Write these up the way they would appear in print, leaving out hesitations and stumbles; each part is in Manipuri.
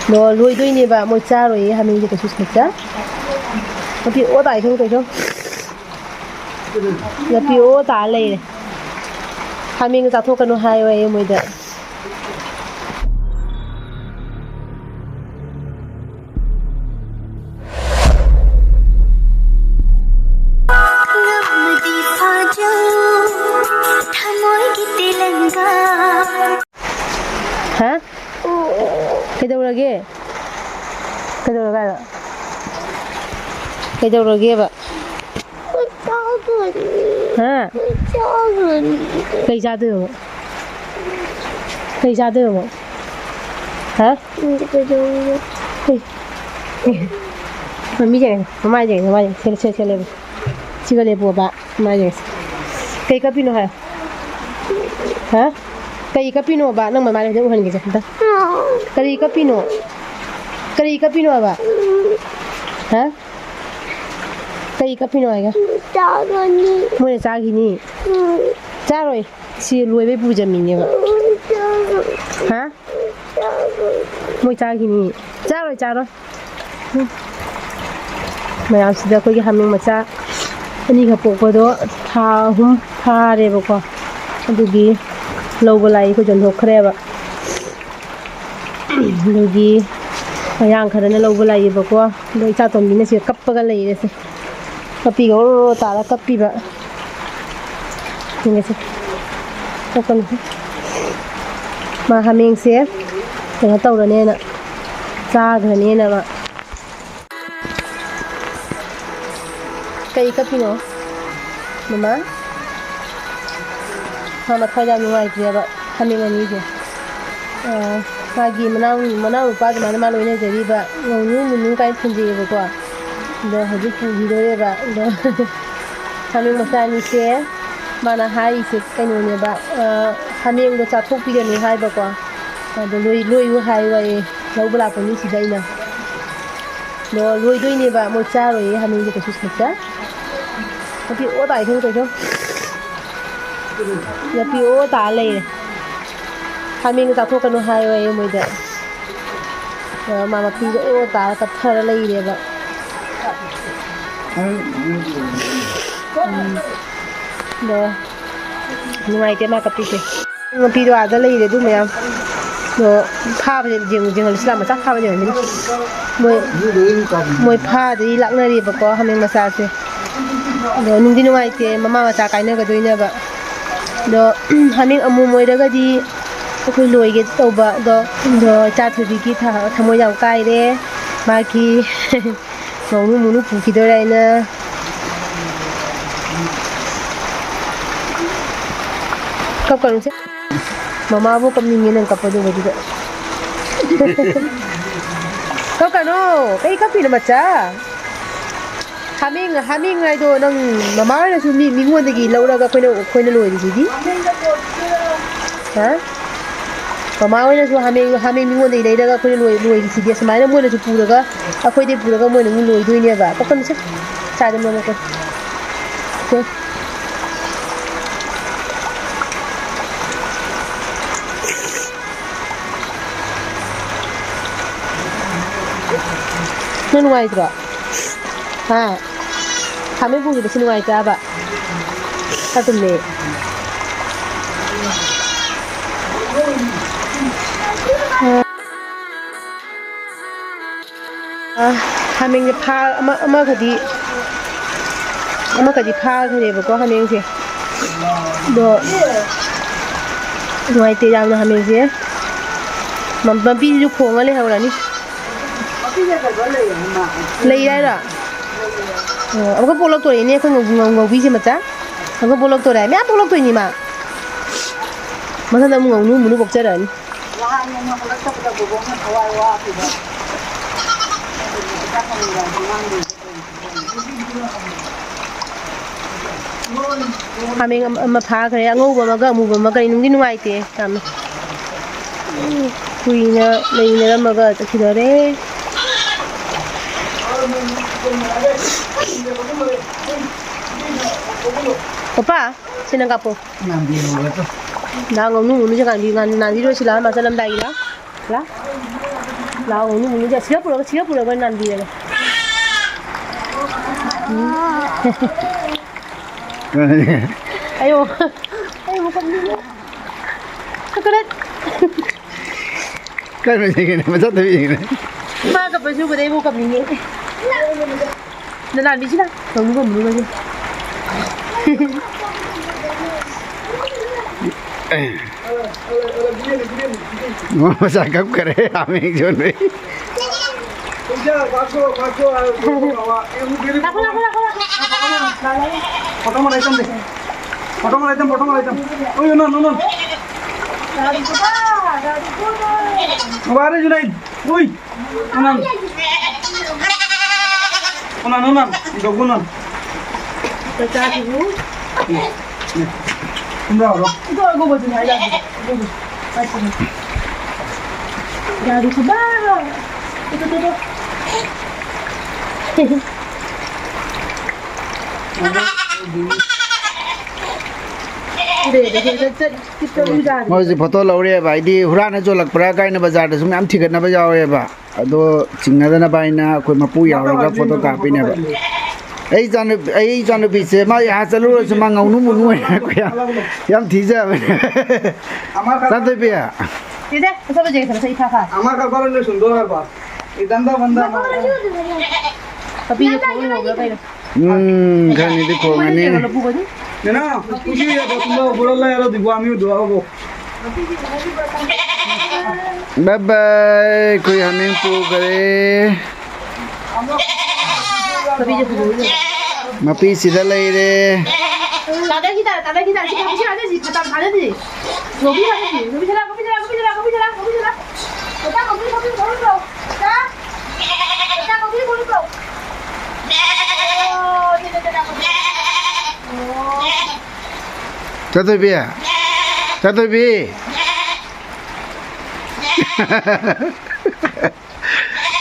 너 로이도이니 봐. 뭐 짜로이 하면 이제 그 진짜. 어디 오다 이거 되죠? 옆이 오다 알래. 하면 자 토가노 하이웨이 뭐이다. hả cái đâu là ghê cái đâu là gai ạ cái đâu là ghê vậy hả cây ra đường hả mami jangan mama jangan sel lebu chica lebu apa mama jangan cây cái pino hả hả cây cái pino ba nang mama jangan uhan gitu dah cây cái pino ba hả cây cái pino ai cả mua cha gini cha rồi si lui với bu jamin nhá hả mua cha gini cha rồi mayam sida ko gi haming macha ani ga pok bodo tha hum pha re ba ko adugi lobo lai ko jon hok khre ba adugi ayang khara na lobo lai ba ko doi cha ton ni se kap ga lai re se kapi go ta la kapi ba ni se ko kon ma haming se ta tau ra ne na cha ga ne na ba cây cấp pino mama mama thay ra ngoài kia vậy hai mươi ngày gì magi mana lupa di mana malu ini jadi ba ngunu kain pun jadi ba kwa dah haju pun hidup ba dah kami masa ni se mana hari se kain ini ba kami yang dah catuk pilih ni hari ba kwa dah lui hari wai lau bela pun ni sidai na dah lui ni ba mau cari kami yang kita susah tapi ô tải không phải không? Giờ bị ô tải này, hai mình tạo thuốc cái nó hai vậy mới được. Mà bị ô tải tập thở này đấy vậy. Đó, ngoài cái mà tập đi mà bị đồ ăn này đấy đúng không? Đó, pha bây giờ dừng Islam mà chắc pha bây giờ mình mới pha thì lặng này đi bà có hai mình massage do nung di nungai te mama macha kaina ga doina ba do haning amu moira ga di khoi loi ge toba do cha thubi ki thamoi jaw kai re ba ki sonu munu pu ki do raina kap karu se mama bu kam ni nang kap do ga di kap kanu kai kapi na macha hamming ngay do nang mama na su mi ngon dagi laura ga koina loi di di ha mama na su hamming ngon dagi dai daga koina loi di di samai na mo na su pura ga akoi de pura ga mo na loi doi ne ba pa kan se cha de mo ko ko nun wai dra ha kami pun kita sini ngaji apa? Satu ni. Kami ni pha, ama kadi pha ni berko kami ni. Do, ngaji tiada mana kami ni. Mampi ju khong ale hau ni. Lei dah. Ông có bolok tuổi này không ngầu vi gì mà cha, ông có bolok tuổi này, mẹ bolok tuổi gì mà sao đâu ngầu nu muốn bốc chơi đấy. Kami mà phá cái ngầu mà cái mù mà cái nung đi ngoài thế, làm quỳ nè, lấy nè mà cái cái đó đấy. Opa, sini kapo. Nanti dulu tu. Dah ngomong jangan nanti dulu sila masa dalam dah gila, lah. 나 오늘 이제 지갑으로 난 뒤에. 아유, 아유 깜짝이야. 그래. cái này mà rất là gì này Ma gặp với chú đây vô gặp mình nhé. Nó làm gì chứ nào? Không có mưa gì. nó sao cấp cái đấy làm gì cho đấy Kemarin Junaid, woi, Onan, Dogunan. Pecah dulu. Enggak, bro. Itu aku buat ini aja. Dari sebelah. Itu. moi gì photo lâu rồi vậy đi hura nó cho lạc bra cái nó bazar đó chúng em thích nó bây giờ rồi bà đó chính là nó bay na coi mà pui vào cái photo copy này bà ấy cho nó bị xe mà nhà sẽ luôn rồi mà ngầu nút một nuôi cái em thích ra sao thế bây giờ Thế sao bây giờ thằng sẽ pha Amar ka bala le sundo har ba. Idanda banda. Tapi dia kau ni hoga kai. cái này thì có ngay Kalau buku ni. Nena, kusi ya ba sundo bolalla yaro dibu ami dua go. bye bye कोई हमें पू करे Tapi dia buku ni. mà pi xí ra lấy đi Tanda kita, sih ada sih, tetap ada sih. Kopi ada sih, kopi jalan. Kita kopi bro. Kita kopi bro. Oh, tidak kopi. cho tôi bia cho tôi bia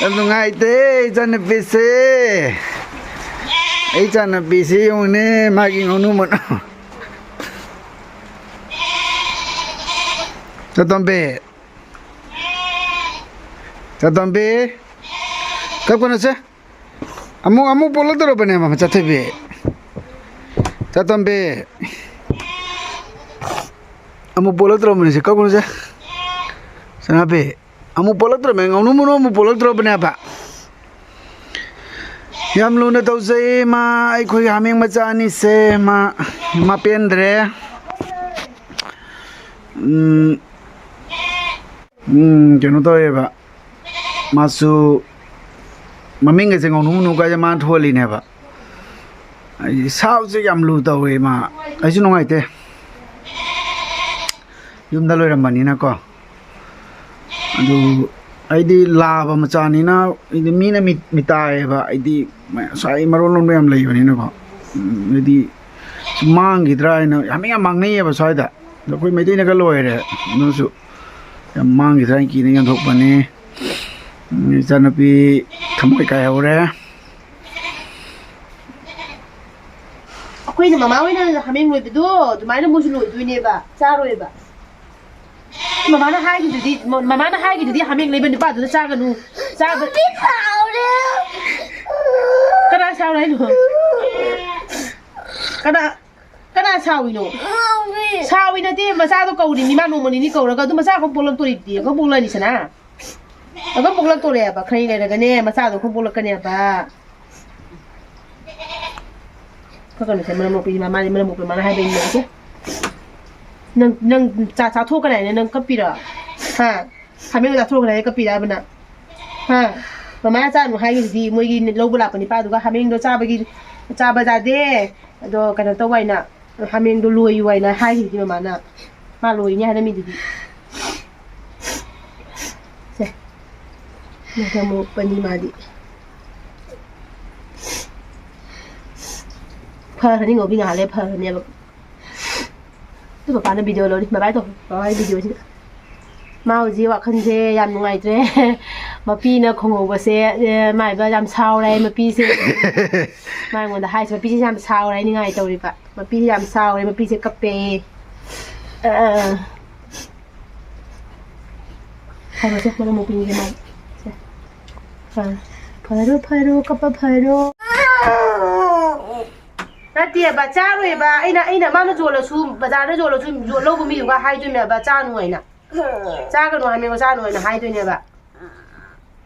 em không ai thế cho nó bị xe ấy cho nó bị xe ông nè mà cái ngón nút một cho tôm bê các con sẽ amu polo tu apa ni mama cho tôi bê cho tôm bê amu polo tu apa ni các con sẽ sana bê amu polo tu apa ngau numu amu polo tu apa ni apa yam lu na tau say ma ai khoi hameng macha ni se ma pen dre cái nó tôi vậy masu maming cái ngọn núi núi cái mà thua liền nè vậy sao sẽ làm lù tàu vậy mà ấy chứ nó ngay thế chúng ta lôi làm bản này co ấy đi la vào mà chán này na ấy đi mi na mi tai vậy ấy đi mà sai mà rồi nó làm lấy vậy nè co ấy đi mang cái trái nó mình mang này vậy sai đó rồi કોઈ mấy cái lôi rồi nó số mang cái trái kia nó thuộc bản này cho nó bị thấm cái hậu ra Aku ini mama ini hamil lui betul, tu mana musuh lui tu ini ba, cara lui ba. Mama nak hai gitu di, mama nak hai gitu di hamil lui betul ba, tu cara nu, cara. Tapi tahu deh. Kenapa cara ini? Kenapa cara ini? Cara ini nanti masa tu kau ni mana nomor ini kau, kalau tu masa kau pulang tu di, kau pulang di sana. Kau pulang tu le apa? Kau ini kan ni masa tu kau pulang kan ni apa? Kau kan mana mau pergi mana hai pergi mana? Nang cara tu kan ni nang kepira, ha, kami kita tu kan ni kepira benar, ha, mama cara nu hai gitu, mungkin lau belak ni pada tu kami itu cara bagi cara berjadi, tu kan tu wai na, kami itu lui wai na hai gitu mana, malu ini ada midi. Macam mau pergi madi. Phở thì ngồi bên nhà lấy phở nè, tôi bảo nó video rồi đi, mà bái thôi, bảo video chứ. Mau gì vậy không thế, làm ngày thế, mà pi nó không ngủ xe, mai bây làm sao đây, mà pi xe, mai ngồi đã hai, mà pi sẽ làm sao đây, như ngày tàu đi vậy, mà pi làm sao đây, mà pi sẽ cà phê, hay rồi chứ, mà nó một pin cái này. ꯐꯔꯣ ꯀꯞꯄ ꯐꯔꯣ ꯅꯠꯇꯦꯕ ꯆꯥꯔꯣꯏꯕ ꯑꯩꯅ ꯃꯥꯅ ꯌꯣꯜꯂꯁꯨ ꯕꯖꯥꯔꯗ ꯌꯣꯜꯂꯁꯨ ꯂꯧꯕ ꯃꯤꯗꯨꯒ ꯍꯥꯏꯗꯣꯏꯅꯦꯕ ꯆꯥꯅꯨ ꯍꯥꯏꯅ ꯆꯥꯒꯅꯨ ꯍꯥꯏꯃꯦꯒ ꯆꯥꯅꯨ ꯍꯥꯏꯅ ꯍꯥꯏꯗꯣꯏꯅꯦꯕ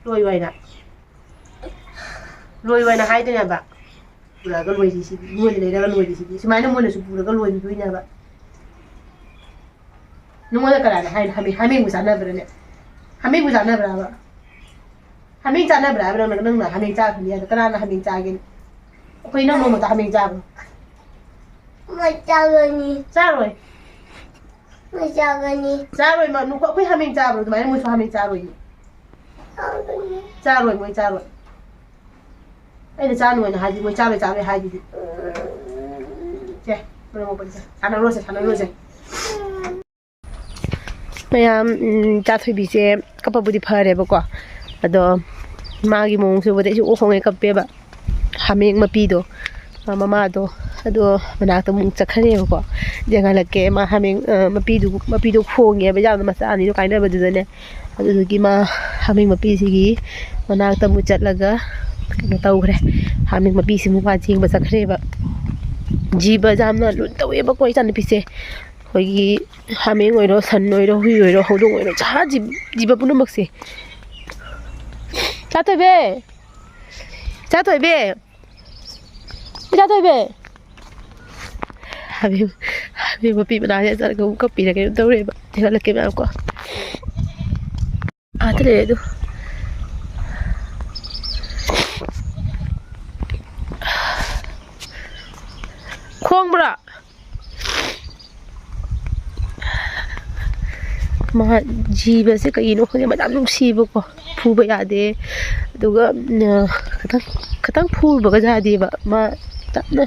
ꯂꯣꯏꯕ ꯍꯥꯏꯗꯣꯏꯅꯦꯕ ꯄꯨꯔꯒ ꯂꯣꯏꯔꯤꯁꯤꯗꯤ ꯃꯣꯏꯅ ꯂꯩꯔꯒ ꯂꯣꯏꯔꯤꯁꯤꯗꯤ ꯁꯨꯃꯥꯏꯅ ꯃꯣꯏꯅꯁꯨ ꯄꯨꯔꯒ ꯂꯣꯏꯗꯣꯏꯅꯦꯕ ꯅꯉꯣꯟꯗ ꯀꯅꯥꯅ ꯍꯥꯃꯦꯡꯕꯨ ꯆꯥꯅꯕ꯭ꯔꯅꯦ ꯍꯥꯃꯦꯡꯕꯨ ꯆꯥꯅꯕ꯭ꯔꯥꯕ ꯍꯥꯃꯦꯡ ꯆꯥꯅꯕ꯭ꯔꯥꯕ ꯅꯪꯅ ꯍꯥꯃꯦꯡ ꯆꯥꯒꯅꯤ ꯑꯗꯣ ꯀꯅꯥꯅ ꯍꯥꯃꯦꯡ ꯆꯥꯒꯦꯅꯤ ꯑꯩꯈꯣꯏ ꯅꯪ ꯅꯣꯡꯃꯇ ꯍꯥꯃꯦꯡ ꯆꯥꯕ꯭ꯔꯣ ꯆꯥꯔꯣꯏ ꯆꯥꯔꯣꯏ ꯑꯩꯈꯣꯏ ꯍꯥꯃꯦꯡ ꯆꯥꯕ꯭ꯔꯣ ꯑꯗꯨꯃꯥꯏꯅ ꯃꯣꯏꯁꯨ ꯍꯥꯃꯦꯡ ꯆꯥꯔꯣꯏ ꯆꯥꯔꯣꯏ ꯃꯣꯏ ꯆꯥꯔꯣꯏ ꯑꯩꯅ ꯆꯥꯅꯨ ꯍꯥꯏꯗꯤ ꯃꯣꯏ ꯆꯥꯔꯣꯏ ꯍꯥꯏꯗꯨꯗꯤ ꯁꯦ ꯃꯔꯝ ꯁꯥꯟꯅꯔꯨꯔꯁꯦ ꯃꯌꯥꯝ ꯆꯥꯊꯣꯏꯕꯤꯁꯦ ꯀꯞꯄꯕꯨꯗꯤ ꯐꯔꯦꯕꯀꯣ ꯑꯗꯣ ꯃꯥꯒꯤ ꯃꯑꯣꯡꯁꯦ ꯎꯕꯗ ꯑꯩꯁꯨ ꯍꯣꯡꯉꯦ ꯀꯞꯄꯦꯕ ꯍꯥꯃꯦꯡ ꯃꯄꯤꯗꯣ ꯃꯃꯥꯗꯣ ꯑꯗꯣ ꯃꯅꯥꯛꯇ ꯑꯃꯨꯛ ꯆꯠꯈ꯭ꯔꯦꯕꯀꯣ ꯌꯦꯡꯍꯜꯂꯛꯀꯦ ꯃꯥ ꯍꯥꯃꯦꯡ ꯃꯄꯤꯗꯣ ꯈꯣꯡꯉꯦꯕ ꯌꯥꯝꯅ ꯃꯆꯥ ꯑꯅꯤꯗꯣ ꯀꯥꯏꯅꯕꯗꯨꯗꯅꯦ ꯑꯗꯨꯗꯨꯒꯤ ꯃꯥ ꯍꯥꯃꯦꯡ ꯃꯄꯤꯁꯤꯒꯤ ꯃꯅꯥꯛꯇ ꯑꯃꯨꯛ ꯆꯠꯂꯒ ꯀꯩꯅꯣ ꯇꯧꯈ꯭ꯔꯦ ꯍꯥꯃꯦꯡ ꯃꯄꯤꯁꯤꯃꯨꯛ ꯃꯥ ꯌꯦꯡꯕ ꯆꯠꯈ꯭ꯔꯦꯕ ꯖꯤꯕ ꯌꯥꯝꯅ ꯂꯨꯅ ꯇꯧꯋꯦꯕꯀꯣ ꯏꯆꯥꯅꯨꯄꯤꯁꯦ ꯑꯩꯈꯣꯏꯒꯤ ꯍꯥꯃꯦꯡ ꯑꯣꯏꯔꯣ ꯁꯟ ꯑꯣꯏꯔꯣ ꯍꯨꯏ ꯑꯣꯏꯔോ ꯍꯧꯗꯣꯡ ꯑꯣꯏꯔꯣ ꯖꯤꯕ ꯄꯨꯝꯅꯃꯛꯁꯦ ꯆꯥꯊꯣꯏꯕꯤ ꯍꯥꯃꯦꯡ ꯃꯄꯤ ꯃꯅꯥꯛꯁꯦ ꯆꯠꯂꯒ ꯑꯃꯨꯛ ꯀꯞꯄꯤꯔ ꯀꯩꯅꯣ ꯇꯧꯔꯦꯕ ꯊꯦꯡꯒꯠꯂꯛꯀꯦ ꯃꯌꯥꯝ ꯀꯣ ꯑꯥꯗ ꯂꯩꯔꯦ ꯑꯗꯨ ꯈꯣꯡꯕ꯭ꯔꯥ ꯃꯥ ꯖꯤꯕꯁꯦ ꯀꯩꯒꯤꯅꯣ ꯈꯪꯗꯦ ꯃꯌꯥꯝ ꯅꯨꯡꯁꯤꯕꯀꯣ ꯐꯨꯕ ꯌꯥꯗꯦ ꯑꯗꯨꯒ ꯈꯤꯇꯪ ꯐꯨꯕꯒ ꯌꯥꯗꯦꯕ ꯃꯥ ꯌꯥꯝꯅ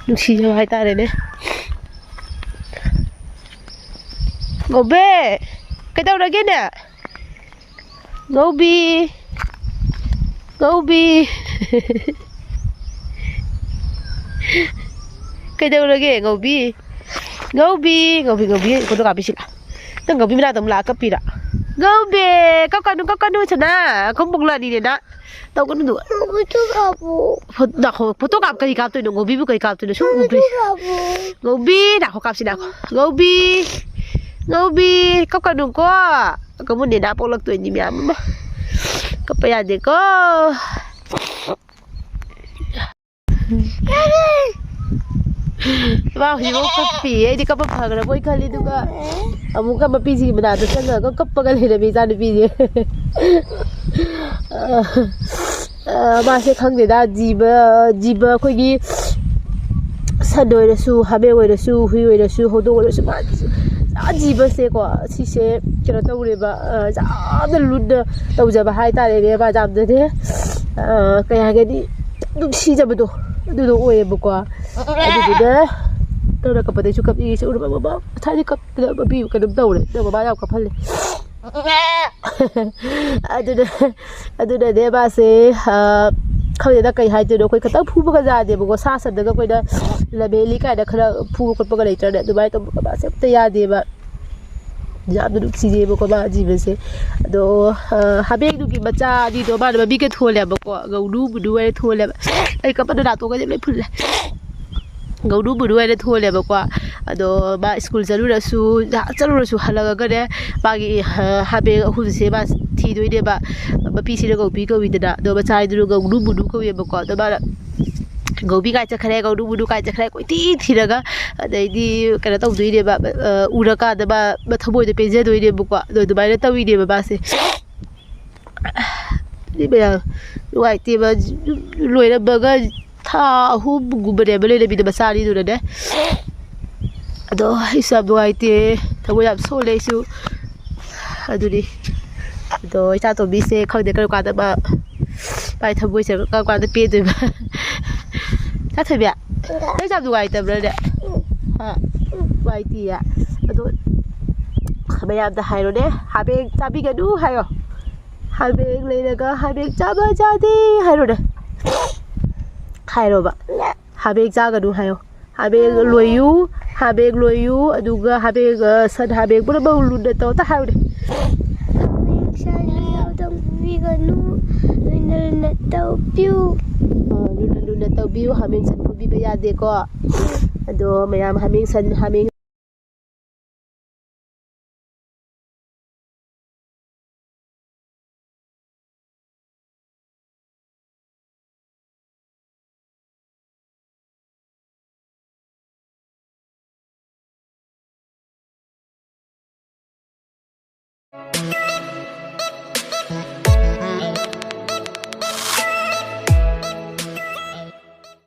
ꯅꯨꯡꯁꯤꯖꯕ ꯍꯥꯏꯇꯥꯔꯦꯅꯦ ꯉꯧꯕꯦ ꯀꯩꯗꯧꯔꯒꯦꯅꯦ ꯉꯧꯕꯤ ꯀꯩꯗꯧꯔꯒꯦ ꯉꯧꯕꯤ ꯐꯣꯇꯣ ꯀꯥꯞꯄꯤꯁꯤꯂꯥ ꯅꯪ ꯉꯧꯕꯤ ꯃꯅꯥꯛꯇ ꯑꯃꯨꯛ ꯂꯥꯛꯑ ꯀꯞꯄꯤꯔꯥ ꯉꯧꯕꯤ ꯀꯞꯀꯅꯨ ꯁꯅꯥ ꯈꯣꯡꯕꯣꯛꯂꯛꯑꯅꯤꯅꯦ ꯇꯧꯒꯅꯨ ꯐꯣꯇꯣ ꯀꯔꯤ ꯀꯥꯞꯇꯣꯏꯅꯣ ꯉꯧꯕꯤꯕꯨ ꯀꯔꯤ ꯀꯥꯞꯇꯣꯏꯅꯣ ꯁꯨꯝ ꯎꯈ꯭ꯔꯤ ꯉꯧꯕꯤ ꯅꯥꯈꯣ ꯀꯥꯞꯁꯤ ꯅꯥꯈꯣ ꯉꯧꯕꯤ ꯀꯞꯀꯅꯨꯀꯣ ꯀꯃꯨꯟ ꯅꯦꯅꯥ ꯄꯣꯛꯂꯛꯇꯣꯏꯅꯤ ꯃꯌꯥꯝ ꯑꯃ ꯀꯞꯄ ꯌꯥꯗꯦꯀꯣ ꯃꯥ ꯍꯧꯖꯤꯛꯐꯥꯎ ꯀꯞꯄꯤꯌꯦ ꯑꯩꯗꯤ ꯀꯞꯄ ꯐꯈ꯭ꯔꯕꯣꯏ ꯈꯜꯂꯤ ꯑꯗꯨꯒ ꯑꯃꯨꯛꯀ ꯃꯄꯤꯁꯤꯒꯤ ꯃꯅꯥꯛꯇ ꯆꯪꯉꯒ ꯀꯞꯄꯒ ꯂꯩꯔꯝꯃꯤ ꯏꯆꯥꯅꯨꯄꯤꯁꯦ ꯃꯥꯁꯦ ꯈꯪꯗꯦꯗ ꯖꯤꯕ ꯑꯩꯈꯣꯏꯒꯤ ꯁꯟ ꯑꯣꯏꯔꯁꯨ ꯍꯥꯃꯦꯡ ꯑꯣꯏꯔꯁꯨ ꯍꯨꯏ ꯑꯣꯏꯔꯁꯨ ꯍꯧꯗꯣꯡ ꯑꯣꯏꯔꯁꯨ ꯃꯥꯁꯦ ꯖꯤꯕꯁꯦꯀꯣ ꯁꯤꯁꯦ ꯀꯩꯅꯣ ꯇꯧꯔꯦꯕ ꯌꯥꯝꯅ ꯂꯨꯅ ꯇꯧꯖꯕ ꯍꯥꯏꯇꯥꯔꯦꯅꯦ ꯃꯥ ꯌꯥꯝꯅꯅꯦ ꯀꯩ ꯍꯥꯏꯒꯅꯤ ꯅꯨꯡꯁꯤꯖꯕꯗꯣ ꯑꯗꯨꯗꯣ ꯑꯣꯏꯌꯦꯕꯀꯣ ꯑꯗꯨꯗꯨꯅ ꯇꯧꯔ ꯀꯞꯄꯗꯩꯁꯨ ꯀꯞꯅꯤꯡꯉꯤꯁꯦ ꯎꯔꯕ ꯃꯃꯥ ꯃꯊꯥꯗꯤ ꯀꯞꯄꯗ ꯃꯄꯤꯕꯨ ꯀꯩꯅꯣꯝ ꯇꯧꯔꯦ ꯅꯪ ꯃꯃꯥ ꯌꯥꯝ ꯀꯞꯍꯜꯂꯦ ꯑꯗꯨꯅꯅꯦ ꯃꯥꯁꯦ ꯈꯪꯗꯦꯗ ꯀꯩ ꯍꯥꯏꯗꯣꯏꯅꯣ ꯑꯩꯈꯣꯏ ꯈꯤꯇꯪ ꯐꯨꯕꯒ ꯌꯥꯗꯦꯕꯀോ ꯁꯥ ꯁꯟꯗꯒ ꯑꯩꯈꯣꯏꯅ ꯂꯝꯍꯦꯜꯂꯤ ꯀꯥꯏꯅ ꯈꯔ ꯐꯨꯕ ꯈꯣꯠꯄꯒ ꯂꯩꯇ꯭ꯔꯅꯦ ꯑꯗꯨꯃꯥꯏꯅ ꯇꯧꯕꯒ ꯃꯥꯁꯦ ꯑꯝꯇ ꯌꯥꯗꯦꯕ ꯌꯥꯝꯅ ꯅꯨꯡꯁꯤꯖꯩꯕꯀꯣ ꯃꯥ ꯖꯤꯕꯁꯦ ꯑꯗꯣ ꯍꯥꯃꯦꯡꯗꯨꯒꯤ ꯃꯆꯥ ꯑꯅꯤꯗꯣ ꯃꯥꯅ ꯃꯃꯤꯡꯒ ꯊꯣꯜꯂꯦꯕꯀꯣ ꯉꯧꯅꯨ ꯍꯥꯏꯅ ꯊꯣꯜꯂꯦꯕ ꯑꯩ ꯀꯞꯄꯗ ꯅꯥꯇꯣꯟꯒꯁꯦ ꯂꯣꯏ ꯐꯨꯜꯂꯦ ꯉꯧꯅꯨ ꯍꯥꯏꯅ ꯊꯣꯜꯂꯦꯕꯀꯣ ꯑꯗꯣ ꯃꯥ ꯁ꯭ꯀꯨꯜ ꯆꯠꯂꯨꯔꯁꯨ ꯍꯜꯂꯛꯑꯒꯅꯦ ꯃꯥꯒꯤ ꯍꯥꯃꯦꯡ ꯑꯍꯨꯝꯁꯦ ꯃꯥ ꯊꯤꯗꯣꯏꯅꯦꯕ ꯃꯄꯤꯁꯤꯅ ꯉꯧꯕꯤ ꯀꯧꯏꯗꯅ ꯑꯗꯣ ꯃꯆꯥꯗꯨꯅ ꯉꯧꯅꯨ ꯀꯧꯋꯦꯕꯀꯣ ꯑꯗꯣ ꯃꯥꯅ ꯉꯧꯕꯤ ꯀꯥꯏ ꯆꯠꯈ꯭ꯔꯦ ꯉꯧꯅꯨ ꯀꯥꯏ ꯆꯠꯈ꯭ꯔꯦ ꯀꯣꯏꯊꯤ ꯊꯤꯔꯒ ꯑꯗꯩꯗꯤ ꯀꯩꯅꯣ ꯇꯧꯗꯣꯏꯅꯦꯕ ꯎꯔꯀꯥꯟꯗ ꯃꯥ ꯊꯃꯣꯏꯗ ꯄꯦꯟꯖꯗꯣꯏꯅꯦꯕꯀꯣ ꯑꯗꯣ ꯑꯗꯨꯃꯥꯏꯅ ꯇꯧꯋꯤꯅꯦꯕ ꯃꯥꯁꯦ ꯃꯌꯥꯝ ꯅꯨꯡꯉꯥꯏꯇꯦꯕ ꯂꯣꯏꯔꯝꯃꯒ ꯊꯥ 3ꯒꯨꯝꯕꯅꯦꯕ ꯂꯩꯔꯝꯃꯤꯗꯣ ꯃꯆꯥ ꯑꯅꯤꯗꯨꯅꯅꯦ ꯑꯗꯣ ꯑꯩꯁꯨ ꯌꯥꯝ ꯅꯨꯡꯉꯥꯏꯇꯦ ꯊꯃꯣꯏ ꯌꯥꯝ ꯁꯣꯜꯂꯦ ꯑꯩꯁꯨ ꯑꯗꯨꯅꯤ ꯑꯗꯣ ꯏꯆꯥꯇꯣꯝꯕꯤꯁꯦ ꯈꯪꯗꯦ ꯀꯔꯝ ꯀꯥꯟꯗ ꯃꯥꯏ ꯊꯃꯣꯏꯁꯦ ꯀꯔꯝ ꯀꯥꯟꯗ ꯄꯦꯟꯗꯣꯏꯕ ꯆꯥꯊꯣꯏꯕꯤ ꯅꯪ ꯌꯥꯝ ꯅꯨꯡꯉꯥꯏꯇꯕ꯭ꯔꯅꯦ ꯅꯨꯡꯉꯥꯏꯇꯤꯌꯦ ꯑꯗꯣ ꯃꯌꯥꯝꯗ ꯍꯥꯏꯔꯣꯅꯦ ꯍꯥꯃꯦꯡ ꯆꯥꯕꯤꯒꯅꯨ ꯍꯥꯏꯌꯣ ꯍꯥꯃꯦꯡ ꯂꯩꯔꯒ ꯍꯥꯃꯦꯡ ꯆꯥꯕ ꯌꯥꯗꯦ ꯍꯥꯏꯔꯣꯅꯦ ꯍꯥꯏꯔꯣꯕ ꯍꯥꯃꯦꯡ ꯆꯥꯒꯅꯨ ꯍꯥꯏꯌꯣ ꯍꯥꯃꯦꯡ ꯂꯣꯏꯌꯨ ꯑꯗꯨꯒ ꯁꯟ ꯍꯥꯃꯦꯡ ꯄꯨꯝꯅꯃꯛ ꯂꯨꯅ ꯇꯧ ꯑꯝꯇ ꯍꯥꯏꯌꯨꯅꯦ ꯆꯠꯄꯤꯒꯅꯨ ꯂꯨꯅ ꯂꯨꯅ ꯇꯧꯕꯤꯌꯨ ꯂꯨꯅ ꯂꯨꯅ ꯇꯧꯕꯤꯌꯨ ꯍꯥꯃꯦꯡ ꯁꯟ ꯐꯨꯕꯤꯕ ꯌꯥꯗꯦꯀꯣ ꯑꯗꯣ ꯃꯌꯥꯝ ꯍꯥꯃꯦꯡ